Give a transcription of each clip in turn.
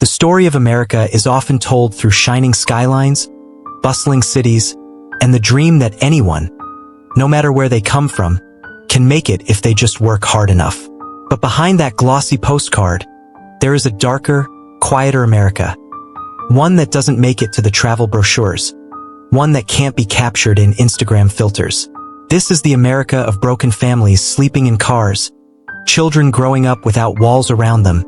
story of America is often told through shining skylines, bustling cities, and the dream that anyone, no matter where they come from, can make it if they just work hard enough. But behind that glossy postcard, there is a darker, quieter America. One that doesn't make it to the travel brochures. One that can't be captured in Instagram filters. This is the America of broken families sleeping in cars, children growing up without walls around them,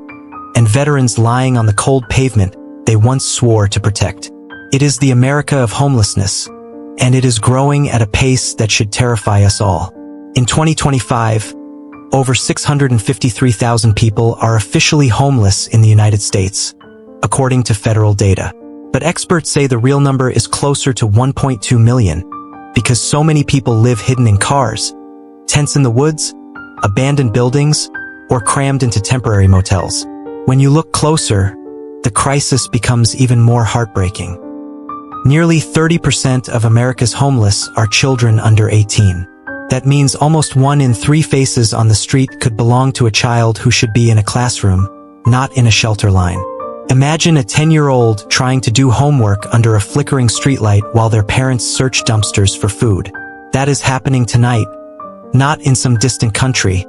and veterans lying on the cold pavement they once swore to protect. It is the America of homelessness, and it is growing at a pace that should terrify us all. In 2025, over 653,000 people are officially homeless in the United States, according to federal data. But experts say the real number is closer to 1.2 million, because so many people live hidden in cars, tents in the woods, abandoned buildings, or crammed into temporary motels. When you look closer, the crisis becomes even more heartbreaking. Nearly 30% of America's homeless are children under 18. That means almost 1 in 3 faces on the street could belong to a child who should be in a classroom, not in a shelter line. Imagine a 10-year-old trying to do homework under a flickering streetlight while their parents search dumpsters for food. That is happening tonight, not in some distant country,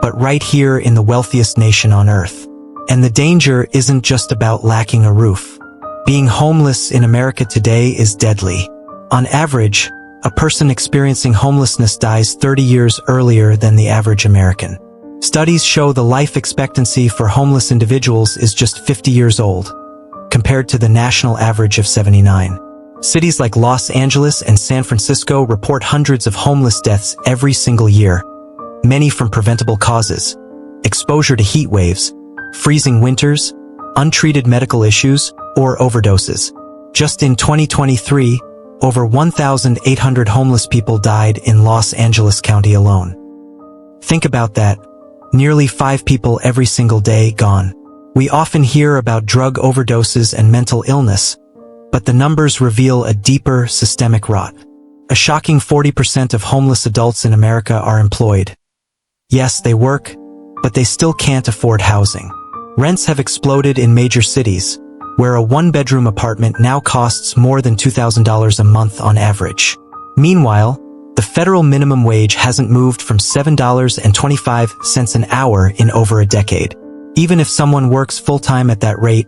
but right here in the wealthiest nation on earth. And the danger isn't just about lacking a roof. Being homeless in America today is deadly. On average, a person experiencing homelessness dies 30 years earlier than the average American. Studies show the life expectancy for homeless individuals is just 50 years old, compared to the national average of 79. Cities like Los Angeles and San Francisco report hundreds of homeless deaths every single year, many from preventable causes: exposure to heat waves, freezing winters, untreated medical issues, or overdoses. Just in 2023, over 1,800 homeless people died in Los Angeles County alone. Think about that. Nearly 5 people every single day gone. We often hear about drug overdoses and mental illness, but the numbers reveal a deeper systemic rot. A shocking 40% of homeless adults in America are employed. Yes, they work, but they still can't afford housing. Rents have exploded in major cities, where a 1-bedroom apartment now costs more than $2,000 a month on average. Meanwhile, the federal minimum wage hasn't moved from $7.25 an hour in over a decade. Even if someone works full-time at that rate,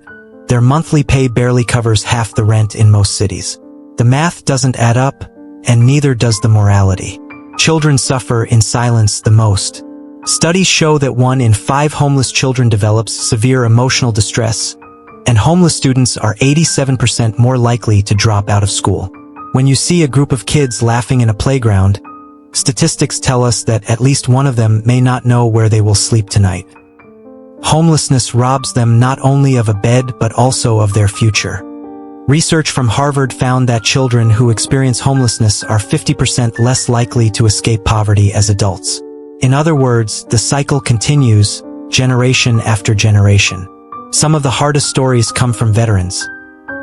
their monthly pay barely covers half the rent in most cities. The math doesn't add up, and neither does the morality. Children suffer in silence the most. Studies show that 1 in 5 homeless children develops severe emotional distress, and homeless students are 87% more likely to drop out of school. When you see a group of kids laughing in a playground, statistics tell us that at least one of them may not know where they will sleep tonight. Homelessness robs them not only of a bed but also of their future. Research from Harvard found that children who experience homelessness are 50% less likely to escape poverty as adults. In other words, the cycle continues, generation after generation. Some of the hardest stories come from veterans.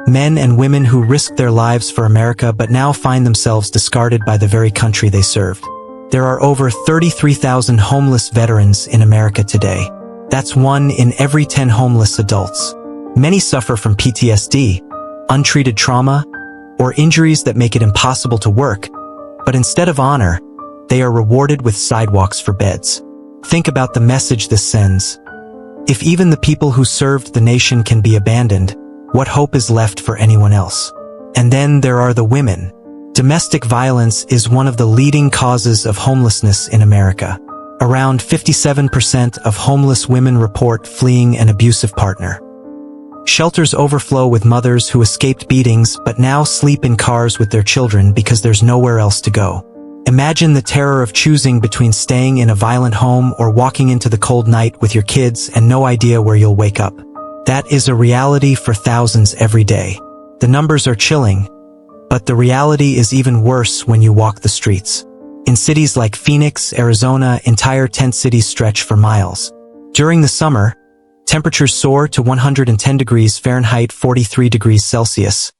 Men and women who risked their lives for America but now find themselves discarded by the very country they served. There are over 33,000 homeless veterans in America today. That's 1 in every 10 homeless adults. Many suffer from PTSD, untreated trauma, or injuries that make it impossible to work, but instead of honor, they are rewarded with sidewalks for beds. Think about the message this sends. If even the people who served the nation can be abandoned, what hope is left for anyone else? And then there are the women. Domestic violence is one of the leading causes of homelessness in America. Around 57% of homeless women report fleeing an abusive partner. Shelters overflow with mothers who escaped beatings but now sleep in cars with their children because there's nowhere else to go. Imagine the terror of choosing between staying in a violent home or walking into the cold night with your kids and no idea where you'll wake up. That is a reality for thousands every day. The numbers are chilling, but the reality is even worse when you walk the streets. In cities like Phoenix, Arizona, entire tent cities stretch for miles. During the summer, temperatures soar to 110 degrees Fahrenheit, 43 degrees Celsius,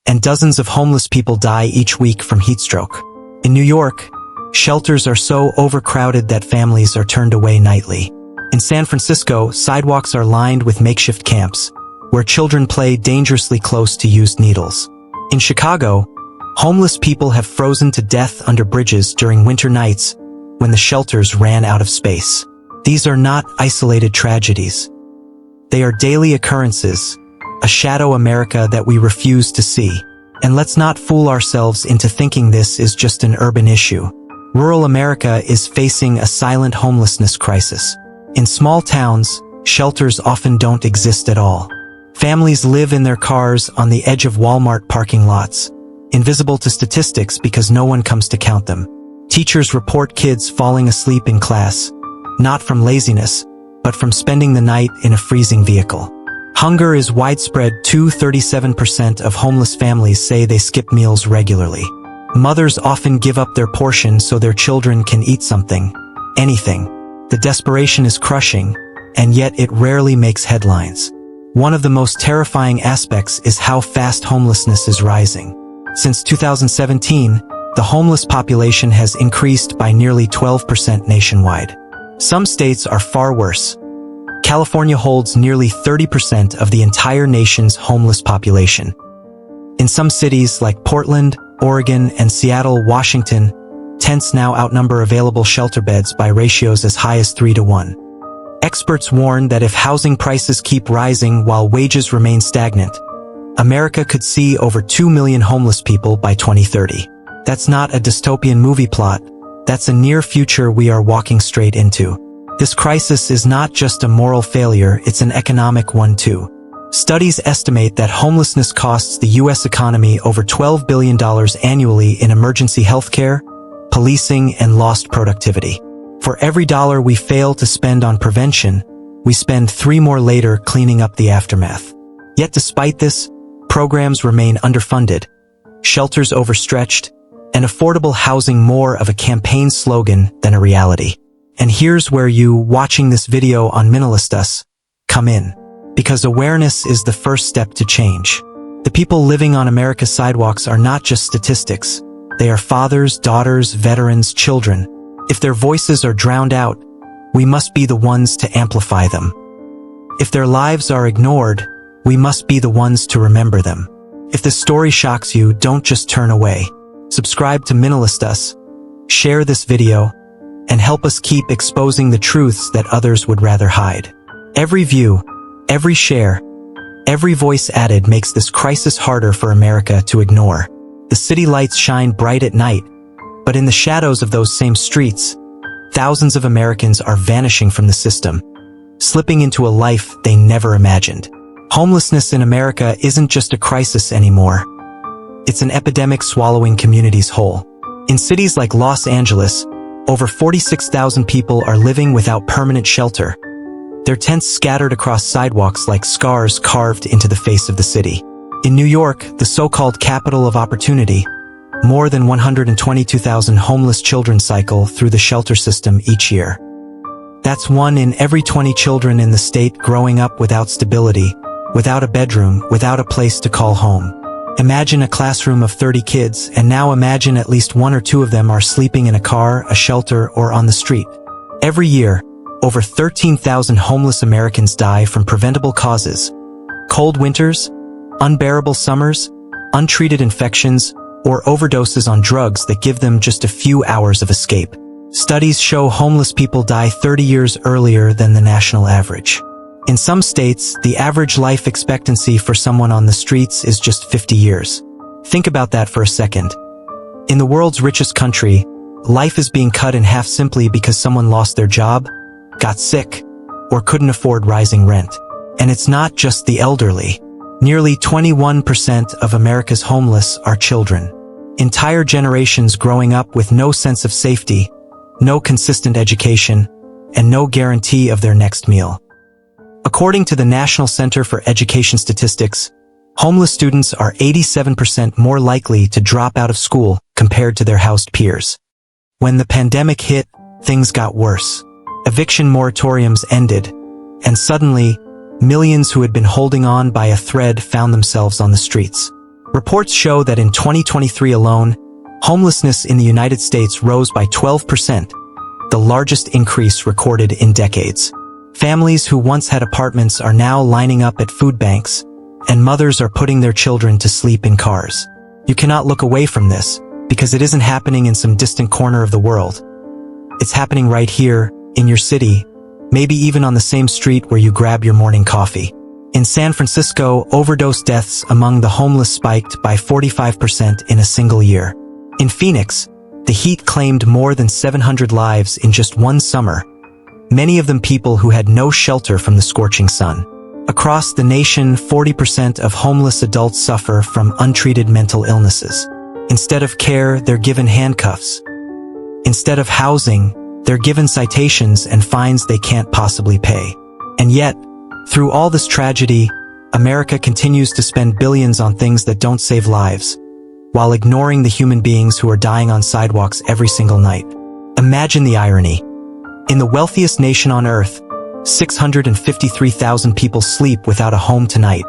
and dozens of homeless people die each week from heat stroke. In New York, shelters are so overcrowded that families are turned away nightly. In San Francisco, sidewalks are lined with makeshift camps, where children play dangerously close to used needles. In Chicago, homeless people have frozen to death under bridges during winter nights when the shelters ran out of space. These are not isolated tragedies. They are daily occurrences, a shadow America that we refuse to see. And let's not fool ourselves into thinking this is just an urban issue. Rural America is facing a silent homelessness crisis. In small towns, shelters often don't exist at all. Families live in their cars on the edge of Walmart parking lots, invisible to statistics because no one comes to count them. Teachers report kids falling asleep in class, not from laziness, but from spending the night in a freezing vehicle. Hunger is widespread too. 37% of homeless families say they skip meals regularly. Mothers often give up their portion so their children can eat something, anything. The desperation is crushing, and yet it rarely makes headlines. One of the most terrifying aspects is how fast homelessness is rising. Since 2017, the homeless population has increased by nearly 12% nationwide. Some states are far worse. California holds nearly 30% of the entire nation's homeless population. In some cities like Portland, Oregon, and Seattle, Washington, tents now outnumber available shelter beds by ratios as high as 3-to-1. Experts warn that if housing prices keep rising while wages remain stagnant, America could see over 2 million homeless people by 2030. That's not a dystopian movie plot. That's a near future we are walking straight into. This crisis is not just a moral failure, it's an economic one too. Studies estimate that homelessness costs the U.S. economy over $12 billion annually in emergency healthcare, policing, and lost productivity. For every dollar we fail to spend on prevention, we spend 3 more later cleaning up the aftermath. Yet despite this, programs remain underfunded, shelters overstretched, and affordable housing more of a campaign slogan than a reality. And here's where you, watching this video on Minimalistas, come in. Because awareness is the first step to change. The people living on America's sidewalks are not just statistics. They are fathers, daughters, veterans, children. If their voices are drowned out, we must be the ones to amplify them. If their lives are ignored, we must be the ones to remember them. If this story shocks you, don't just turn away. Subscribe to Minimalistas, share this video, and help us keep exposing the truths that others would rather hide. Every view, every share, every voice added makes this crisis harder for America to ignore. The city lights shine bright at night, but in the shadows of those same streets, thousands of Americans are vanishing from the system, slipping into a life they never imagined. Homelessness in America isn't just a crisis anymore. It's an epidemic swallowing communities whole. In cities like Los Angeles, over 46,000 people are living without permanent shelter, their tents scattered across sidewalks like scars carved into the face of the city. In New York, the so-called capital of opportunity, more than 122,000 homeless children cycle through the shelter system each year. That's 1 in every 20 children in the state growing up without stability, without a bedroom, without a place to call home. Imagine a classroom of 30 kids, and now imagine at least 1 or 2 of them are sleeping in a car, a shelter, or on the street. Every year, over 13,000 homeless Americans die from preventable causes: cold winters, unbearable summers, untreated infections, or overdoses on drugs that give them just a few hours of escape. Studies show homeless people die 30 years earlier than the national average. In some states, the average life expectancy for someone on the streets is just 50 years. Think about that for a second. In the world's richest country, life is being cut in half simply because someone lost their job, got sick, or couldn't afford rising rent. And it's not just the elderly. Nearly 21% of America's homeless are children. Entire generations growing up with no sense of safety, no consistent education, and no guarantee of their next meal. According to the National Center for Education Statistics, homeless students are 87% more likely to drop out of school compared to their housed peers. When the pandemic hit, things got worse. Eviction moratoriums ended, and suddenly, millions who had been holding on by a thread found themselves on the streets. Reports show that in 2023 alone, homelessness in the United States rose by 12%, the largest increase recorded in decades. Families who once had apartments are now lining up at food banks, and mothers are putting their children to sleep in cars. You cannot look away from this, because it isn't happening in some distant corner of the world. It's happening right here, in your city, maybe even on the same street where you grab your morning coffee. In San Francisco, overdose deaths among the homeless spiked by 45% in a single year. In Phoenix, the heat claimed more than 700 lives in just one summer, many of them people who had no shelter from the scorching sun. Across the nation, 40% of homeless adults suffer from untreated mental illnesses. Instead of care, they're given handcuffs. Instead of housing, they're given citations and fines they can't possibly pay. And yet, through all this tragedy, America continues to spend billions on things that don't save lives, while ignoring the human beings who are dying on sidewalks every single night. Imagine the irony. In the wealthiest nation on earth, 653,000 people sleep without a home tonight,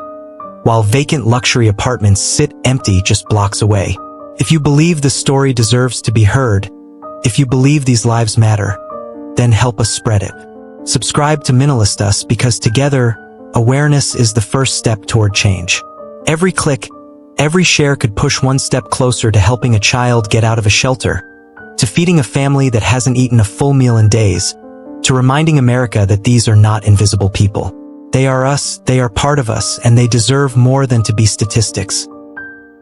while vacant luxury apartments sit empty just blocks away. If you believe the story deserves to be heard, if you believe these lives matter, then help us spread it. Subscribe to Minimalist Us because together, awareness is the first step toward change. Every click, every share could push one step closer to helping a child get out of a shelter, to feeding a family that hasn't eaten a full meal in days, to reminding America that these are not invisible people. They are us, they are part of us, and they deserve more than to be statistics.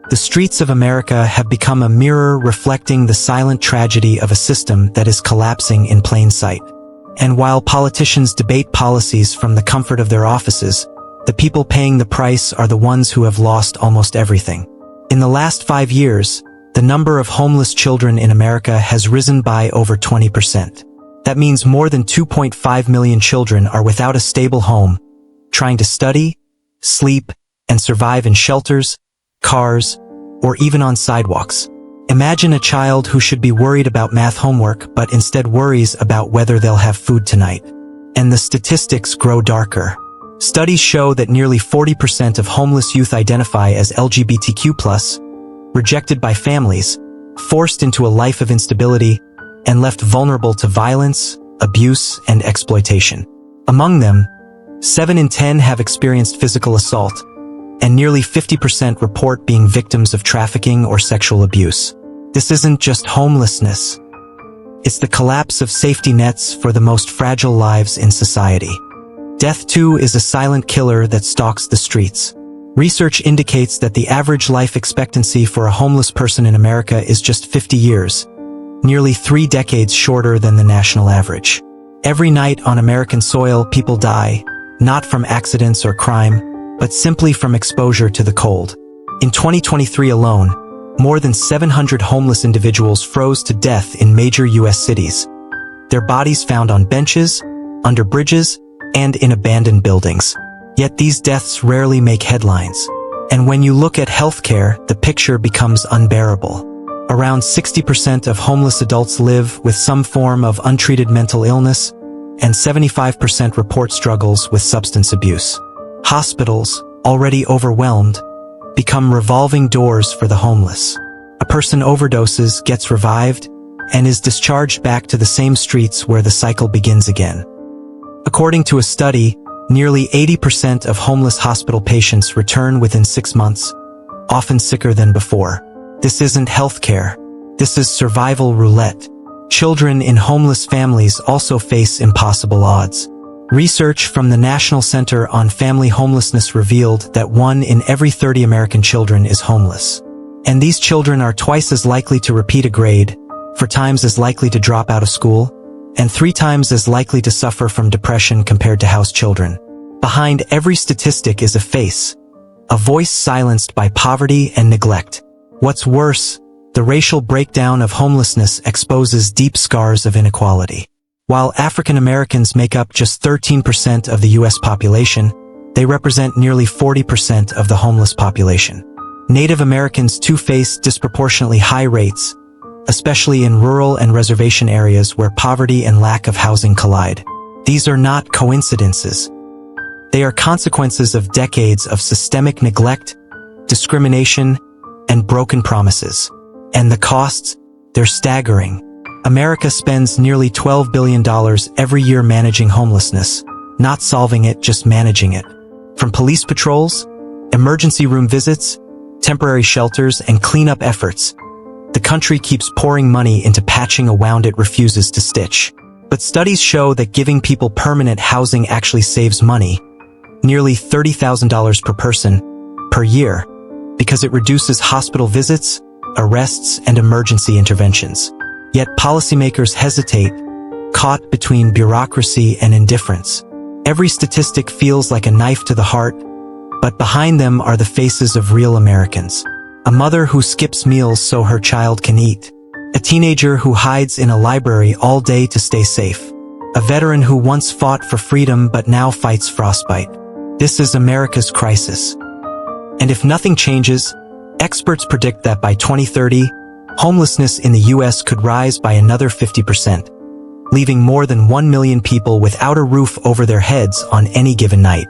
The streets of America have become a mirror reflecting the silent tragedy of a system that is collapsing in plain sight. And while politicians debate policies from the comfort of their offices, the people paying the price are the ones who have lost almost everything. In the last 5 years, the number of homeless children in America has risen by over 20%. That means more than 2.5 million children are without a stable home, trying to study, sleep, and survive in shelters, cars, or even on sidewalks. Imagine a child who should be worried about math homework but instead worries about whether they'll have food tonight. And the statistics grow darker. Studies show that nearly 40% of homeless youth identify as LGBTQ+, rejected by families, forced into a life of instability, and left vulnerable to violence, abuse, and exploitation. Among them, 7 in 10 have experienced physical assault, and nearly 50% report being victims of trafficking or sexual abuse. This isn't just homelessness. It's the collapse of safety nets for the most fragile lives in society. Death, too, is a silent killer that stalks the streets. Research indicates that the average life expectancy for a homeless person in America is just 50 years, nearly 3 decades shorter than the national average. Every night on American soil, people die, not from accidents or crime, but simply from exposure to the cold. In 2023 alone, more than 700 homeless individuals froze to death in major U.S. cities. Their bodies found on benches, under bridges, and in abandoned buildings. Yet these deaths rarely make headlines. And when you look at healthcare, the picture becomes unbearable. Around 60% of homeless adults live with some form of untreated mental illness, and 75% report struggles with substance abuse. Hospitals, already overwhelmed, become revolving doors for the homeless. A person overdoses, gets revived, and is discharged back to the same streets where the cycle begins again. According to a study, nearly 80% of homeless hospital patients return within 6 months, often sicker than before. This isn't healthcare. This is survival roulette. Children in homeless families also face impossible odds. Research from the National Center on Family Homelessness revealed that 1 in every 30 American children is homeless. And these children are twice as likely to repeat a grade, 4 times as likely to drop out of school, and 3 times as likely to suffer from depression compared to house children. Behind every statistic is a face, a voice silenced by poverty and neglect. What's worse, the racial breakdown of homelessness exposes deep scars of inequality. While African Americans make up just 13% of the U.S. population, they represent nearly 40% of the homeless population. Native Americans too face disproportionately high rates, especially in rural and reservation areas where poverty and lack of housing collide. These are not coincidences. They are consequences of decades of systemic neglect, discrimination, and broken promises. And the costs? They're staggering. America spends nearly $12 billion every year managing homelessness, not solving it, just managing it. From police patrols, emergency room visits, temporary shelters, and cleanup efforts, the country keeps pouring money into patching a wound it refuses to stitch. But studies show that giving people permanent housing actually saves money, nearly $30,000 per person, per year, because it reduces hospital visits, arrests, and emergency interventions. Yet policymakers hesitate, caught between bureaucracy and indifference. Every statistic feels like a knife to the heart, but behind them are the faces of real Americans. A mother who skips meals so her child can eat. A teenager who hides in a library all day to stay safe. A veteran who once fought for freedom but now fights frostbite. This is America's crisis. And if nothing changes, experts predict that by 2030, homelessness in the US could rise by another 50%, leaving more than 1 million people without a roof over their heads on any given night.